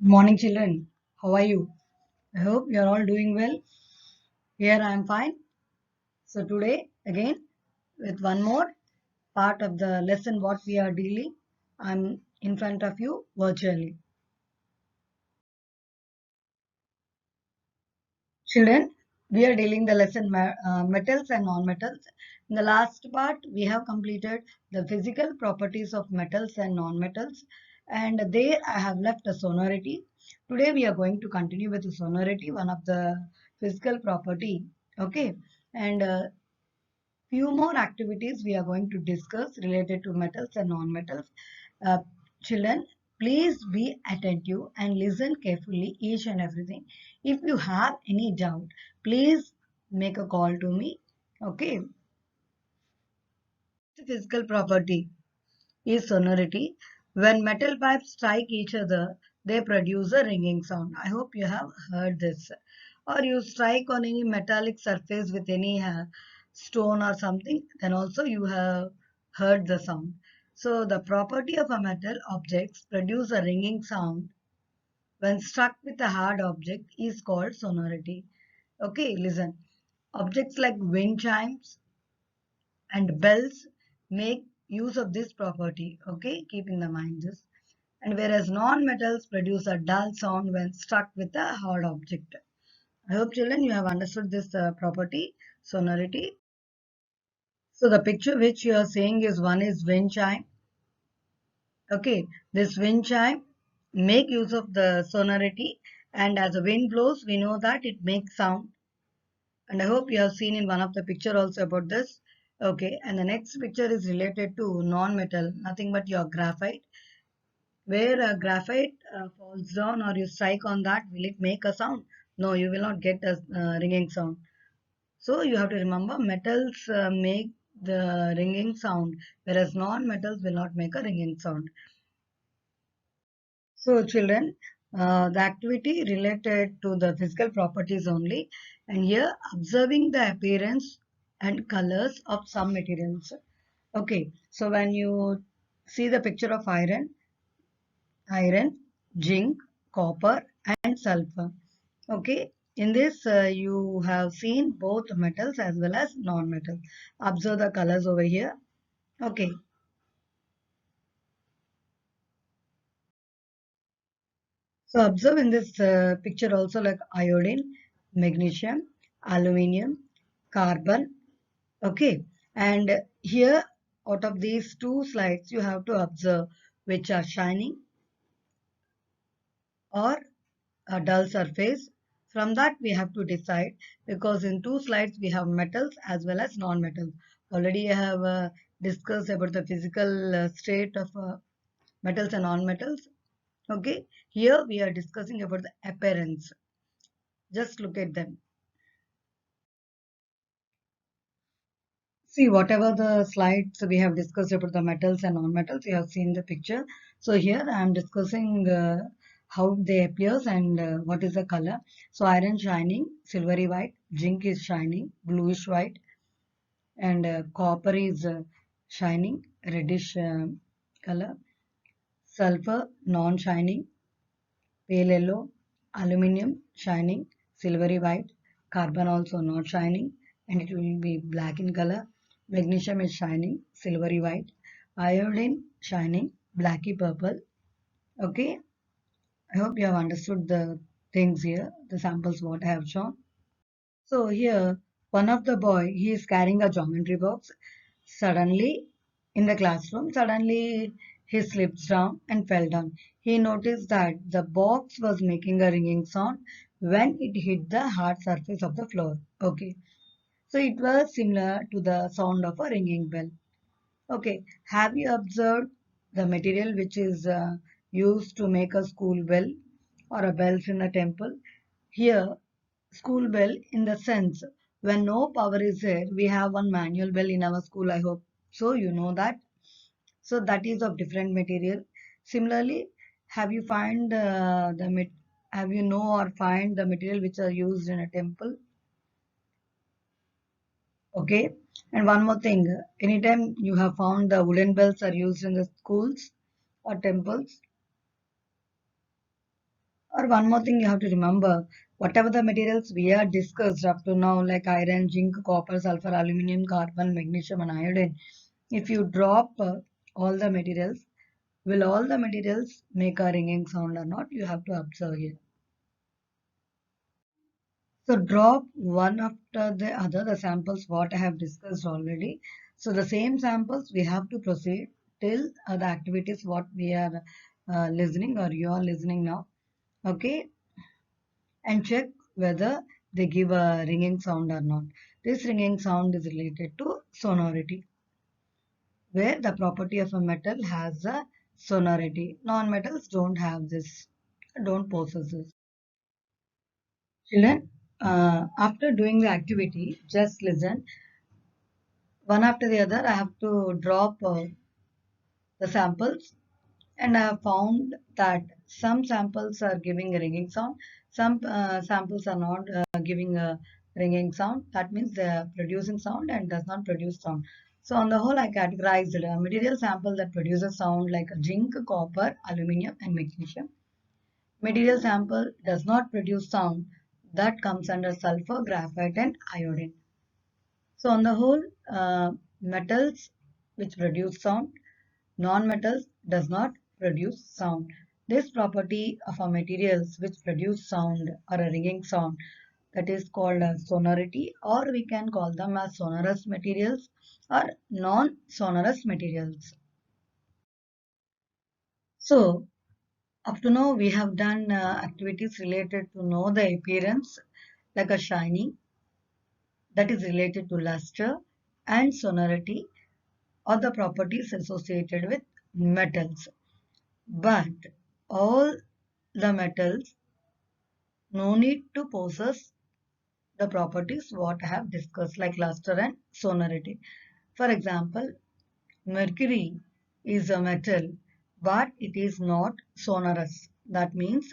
Morning, children. How are you? I hope you are all doing well. Here I am fine. So, today, again, with one more part of the lesson, what we are dealing, I'm in front of you virtually. Children, we are dealing the lesson metals and non-metals. In the last part, we have completed the physical properties of metals and non-metals, and there I have left a sonority. Today we are going to continue with the sonority, one of the physical property. Okay, and few more activities we are going to discuss related to metals and non-metals. Uh, Children, please be attentive and listen carefully each and everything. If you have any doubt, please make a call to me. Okay. The physical property is sonority. When metal pipes strike each other, they produce a ringing sound. I hope you have heard this. Or you strike on any metallic surface with any stone or something, then also you have heard the sound. So the property of a metal objects produce a ringing sound when struck with a hard object is called sonority. Okay, listen. Objects like wind chimes and bells make use of this property. Okay, keep in the mind this. And whereas non-metals produce a dull sound when struck with a hard object. I hope children you have understood this property, sonority. So the picture which you are seeing is one is wind chime. Okay, this wind chime make use of the sonority, and as the wind blows, we know that it makes sound. And I hope you have seen in one of the picture also about this. Okay, and the next picture is related to non-metal, nothing but your graphite. Where a graphite falls down or you strike on that, will it make a sound? No, you will not get a ringing sound. So you have to remember metals make the ringing sound, whereas non-metals will not make a ringing sound. So children, the activity related to the physical properties only, and here observing the appearance and colors of some materials. Okay, so when you see the picture of iron, zinc, copper, and sulfur. Okay, in this you have seen both metals as well as non-metals. Observe the colors over here. Okay, so observe in this picture also like iodine, magnesium, aluminium, carbon. Okay, and here out of these two slides you have to observe which are shining or a dull surface. From that we have to decide, because in two slides we have metals as well as non-metals. Already I have discussed about the physical state of metals and non-metals. Okay, here we are discussing about the appearance. Just look at them. See, whatever the slides we have discussed about the metals and non-metals, you have seen the picture. So here I am discussing how they appears and what is the color. So iron shining, silvery white, zinc is shining, bluish white, and copper is shining, reddish color. Sulfur non-shining, pale yellow, aluminium shining, silvery white, carbon also not shining, and it will be black in color. Magnesium is shining, silvery white, iodine shining, blacky purple. Okay, I hope you have understood the things here, the samples what I have shown. So here, one of the boy, he is carrying a geometry box. Suddenly, in the classroom, suddenly he slips down and fell down. He noticed that the box was making a ringing sound when it hit the hard surface of the floor. Okay, so it was similar to the sound of a ringing bell. Okay, have you observed the material which is used to make a school bell or a bells in a temple? Here, school bell in the sense when no power is there, we have one manual bell in our school. I hope so. You know that. So that is of different material. Similarly, have you find have you know or find the material which are used in a temple? Okay. And one more thing, anytime you have found the wooden bells are used in the schools or temples. Or one more thing you have to remember, whatever the materials we are discussed up to now, like iron, zinc, copper, sulfur, aluminum, carbon, magnesium, and iodine, if you drop all the materials, will all the materials make a ringing sound or not? You have to observe here. So drop one after the other the samples what I have discussed already. So the same samples we have to proceed till the activities what we are listening or you are listening now. Okay, and check whether they give a ringing sound or not. This ringing sound is related to sonority, where the property of a metal has a sonority. Non-metals don't have this, don't possess this. Children, after doing the activity, just listen. One after the other, I have to drop the samples, and I have found that some samples are giving a ringing sound, some samples are not giving a ringing sound. That means they are producing sound and does not produce sound. So on the whole, I categorized a material sample that produces sound like zinc, copper, aluminium, and magnesium. Material sample does not produce sound, that comes under sulfur, graphite, and iodine. So on the whole, metals which produce sound, non-metals does not produce sound. This property of a materials which produce sound or a ringing sound, that is called as sonority, or we can call them as sonorous materials or non-sonorous materials. So up to now we have done activities related to know the appearance like a shining, that is related to luster, and sonority or the properties associated with metals. But all the metals no need to possess the properties what I have discussed like luster and sonority. For example, mercury is a metal but it is not sonorous. That means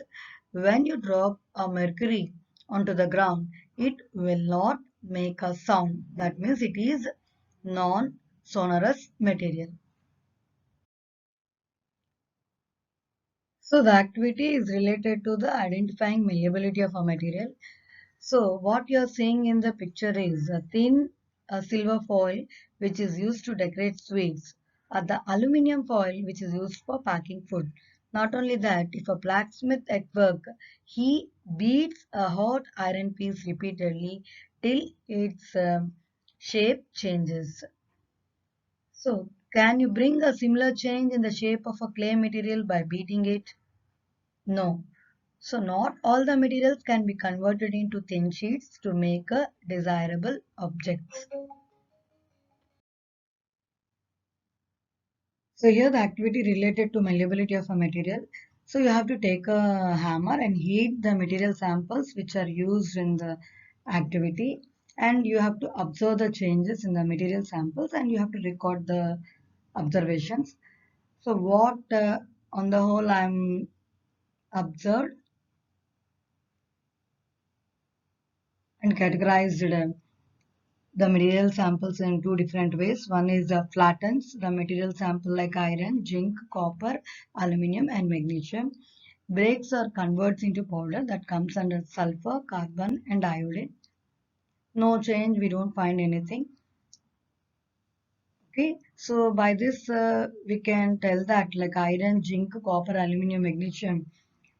when you drop a mercury onto the ground, it will not make a sound. That means it is non-sonorous material. So the activity is related to the identifying malleability of a material. So what you are seeing in the picture is a thin silver foil which is used to decorate sweets, or the aluminium foil which is used for packing food. Not only that, if a blacksmith at work, he beats a hot iron piece repeatedly till its shape changes. So can you bring a similar change in the shape of a clay material by beating it? No. So not all the materials can be converted into thin sheets to make a desirable objects. So here the activity related to malleability of a material. So you have to take a hammer and heat the material samples which are used in the activity, and you have to observe the changes in the material samples and you have to record the observations. So what on the whole I'm observed and categorized the material samples in two different ways. One is flattens the material sample like iron, zinc, copper, aluminium, and magnesium. Breaks or converts into powder that comes under sulfur, carbon, and iodine. No change, we don't find anything. Okay, so by this we can tell that like iron, zinc, copper, aluminium, magnesium,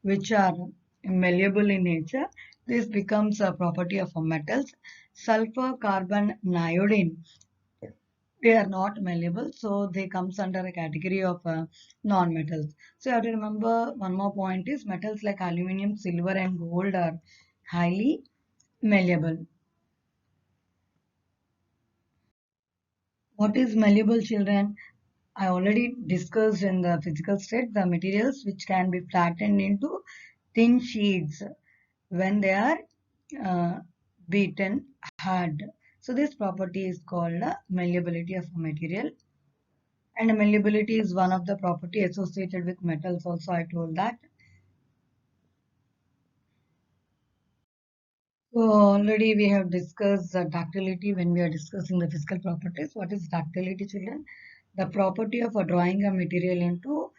which are malleable in nature, this becomes a property of metals. Sulfur, carbon, and iodine, they are not malleable, so they comes under a category of non-metals. So you have to remember one more point is metals like aluminum, silver, and gold are highly malleable. What is malleable, children? I already discussed in the physical state the materials which can be flattened into thin sheets when they are uh, beaten hard. So this property is called malleability of a material. And malleability is one of the property associated with metals also, I told that. So already we have discussed ductility when we are discussing the physical properties. What is ductility, children? The property of drawing a material into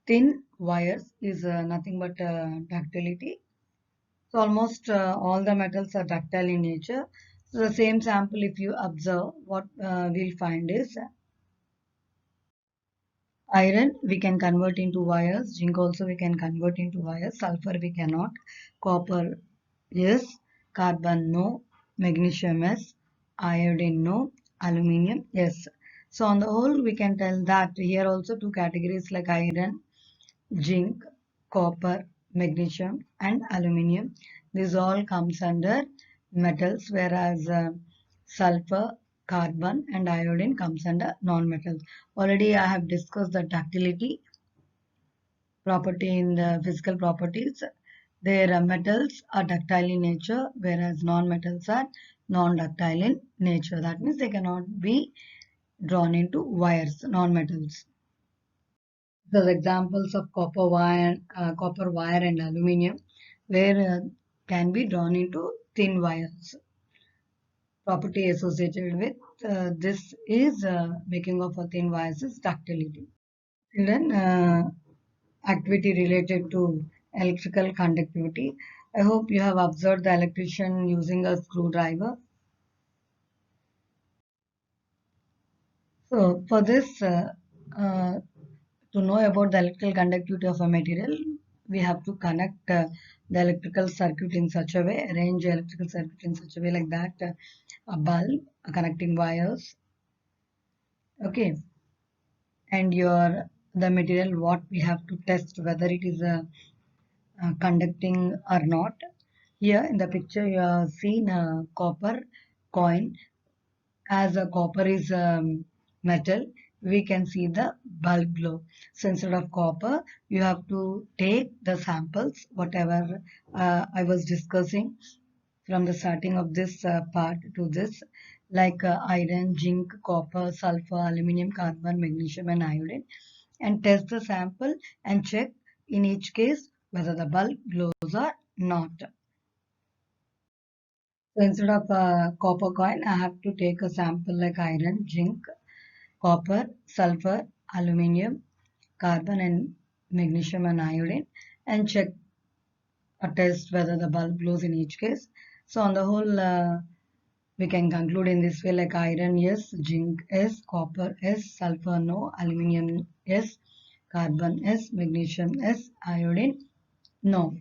thin wires is nothing but ductility. So almost all the metals are ductile in nature. So the same sample, if you observe, what we'll find is iron we can convert into wires, zinc also we can convert into wires, sulfur we cannot, copper yes, carbon no, magnesium yes, iodine no, aluminium yes. So on the whole we can tell that here also two categories like iron, zinc, copper, magnesium and aluminium. This all comes under metals, whereas sulfur, carbon and iodine comes under non-metals. Already I have discussed the ductility property in the physical properties. Their metals are ductile in nature, whereas non-metals are non-ductile in nature. That means they cannot be drawn into wires, non-metals. The examples of copper wire and aluminium, where can be drawn into thin wires. Property associated with this is making of a thin wires is ductility. And then activity related to electrical conductivity. I hope you have observed the electrician using a screwdriver. So for this, uh, to know about the electrical conductivity of a material, we have to connect the electrical circuit in such a way, arrange the electrical circuit in such a way like that, a bulb, connecting wires, okay, and the material what we have to test whether it is conducting or not. Here in the picture you have seen a copper coin. As a copper is metal, we can see the bulb glow. So instead of copper, you have to take the samples, whatever I was discussing from the starting of this part to this, like iron, zinc, copper, sulfur, aluminium, carbon, magnesium, and iodine, and test the sample and check in each case whether the bulb glows or not. So instead of a copper coin, I have to take a sample like iron, zinc, copper, sulfur, aluminium, carbon and magnesium and iodine and check a test whether the bulb glows in each case. So on the whole, we can conclude in this way like iron yes, zinc yes, copper yes, sulfur no, aluminium yes, carbon yes, magnesium yes, iodine no.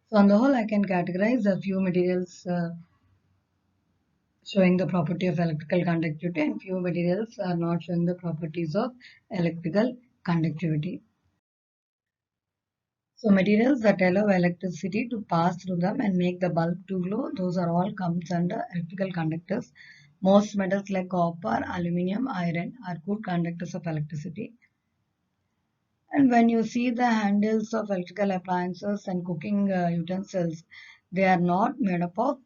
So on the whole, I can categorize a few materials showing the property of electrical conductivity and few materials are not showing the properties of electrical conductivity. So materials that allow electricity to pass through them and make the bulb to glow, those are all comes under electrical conductors. Most metals like copper, aluminium, iron are good conductors of electricity. And when you see the handles of electrical appliances and cooking utensils, they are not made up of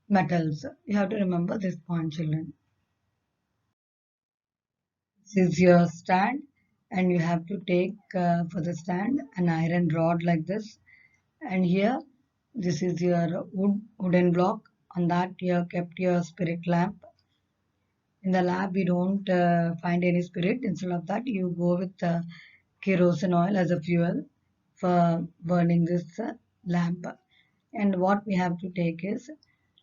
metals. You have to remember this point, children. This is your stand, and you have to take for the stand an iron rod like this. And here, this is your wooden block. On that, you have kept your spirit lamp. In the lab, we don't find any spirit. Instead of that, you go with kerosene oil as a fuel for burning this lamp. And what we have to take is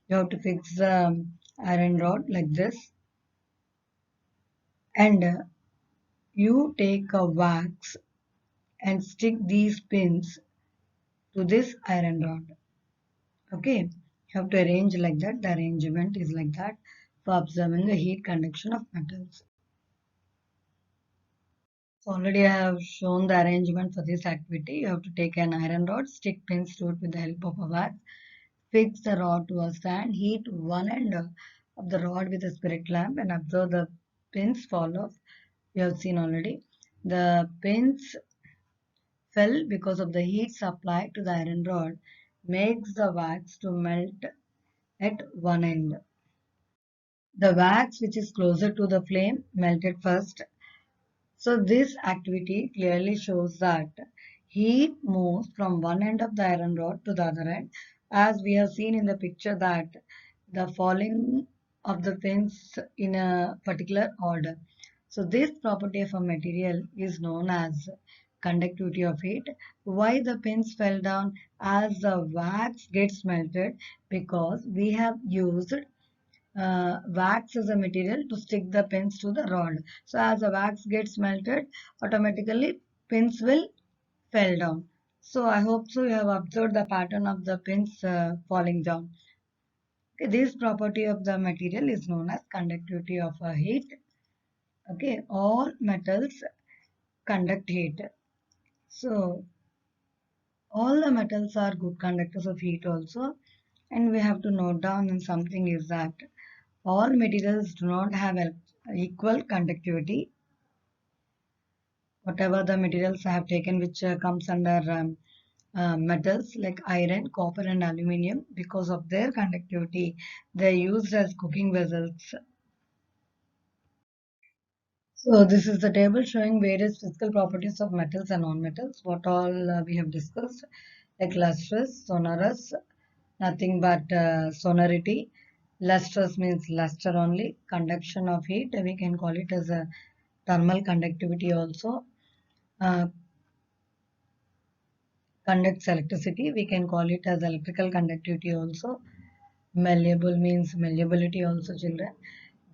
you have to fix the iron rod like this, and you take a wax and stick these pins to this iron rod. Okay, you have to arrange like that. The arrangement is like that for observing the heat conduction of metals. So already I have shown the arrangement for this activity. You have to take an iron rod, stick pins to it with the help of a wax, fix the rod to a stand, heat one end of the rod with a spirit lamp and observe the pins fall off. You have seen already. The pins fell because of the heat supplied to the iron rod makes the wax to melt at one end. The wax which is closer to the flame melted first. So this activity clearly shows that heat moves from one end of the iron rod to the other end, as we have seen in the picture that the falling of the pins in a particular order. So this property of a material is known as conductivity of heat. Why the pins fell down as the wax gets melted? Because we have used wax as a material to stick the pins to the rod. So as the wax gets melted, automatically pins will fell down. So I hope so you have observed the pattern of the pins falling down. Okay, this property of the material is known as conductivity of a heat. Okay, all metals conduct heat. So all the metals are good conductors of heat also. And we have to note down something is that all materials do not have equal conductivity. Whatever the materials I have taken which comes under metals like iron, copper and aluminium, because of their conductivity, they are used as cooking vessels. So this is the table showing various physical properties of metals and non-metals. What all we have discussed, like lustrous, sonorous, nothing but sonority. Lustrous means luster only. Conduction of heat, we can call it as a thermal conductivity also. Uh, Conducts electricity, we can call it as electrical conductivity also. Malleable means malleability also, children.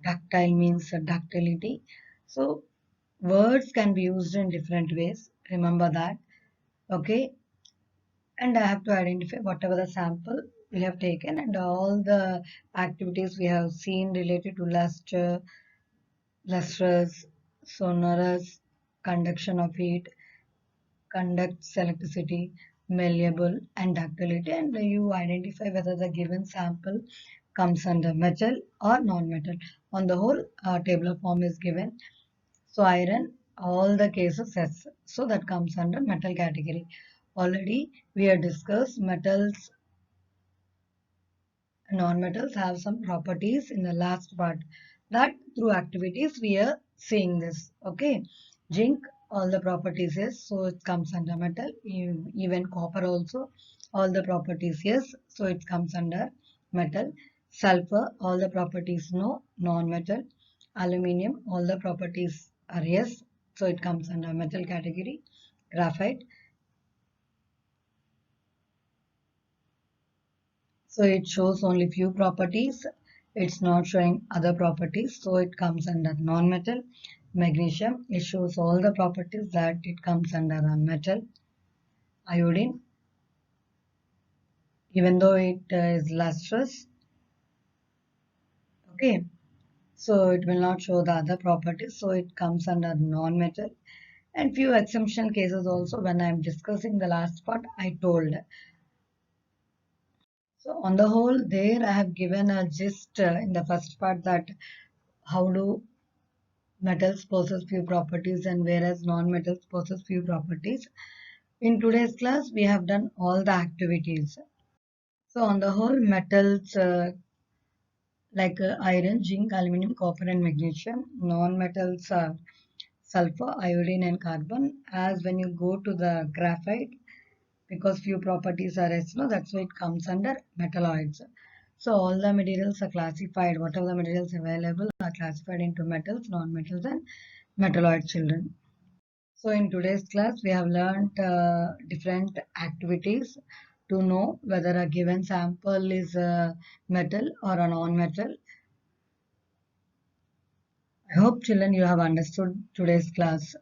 Ductile means ductility. So words can be used in different ways. Remember that. Okay. And I have to identify whatever the sample we have taken and all the activities we have seen related to luster, lustrous, sonorous, conduction of heat, conducts electricity, malleable, and ductility, and you identify whether the given sample comes under metal or non-metal. On the whole, table of form is given. So iron, all the cases yes. So that comes under metal category. Already we have discussed metals, non-metals have some properties in the last part. That through activities we are seeing this. Okay, zinc, all the properties yes, so it comes under metal. Even copper also, all the properties yes, so it comes under metal. Sulfur, all the properties no, non-metal. Aluminium, all the properties are yes, so it comes under metal category. Graphite, so it shows only few properties. It's not showing other properties. So it comes under non-metal. Magnesium, it shows all the properties that it comes under a metal. Iodine, even though it is lustrous, okay, so it will not show the other properties. So it comes under non-metal. And few exceptional cases also when I am discussing the last part, I told. So on the whole, there I have given a gist in the first part that how do metals possess few properties and whereas non-metals possess few properties. In today's class, we have done all the activities. So on the whole, metals like iron, zinc, aluminum, copper and magnesium, non-metals are sulfur, iodine and carbon. As when you go to the graphite, because few properties are S, no, that's why it comes under metalloids. So all the materials are classified, whatever the materials available are classified into metals, non-metals and metalloid children. So in today's class, we have learned different activities to know whether a given sample is a metal or a non-metal. I hope children you have understood today's class.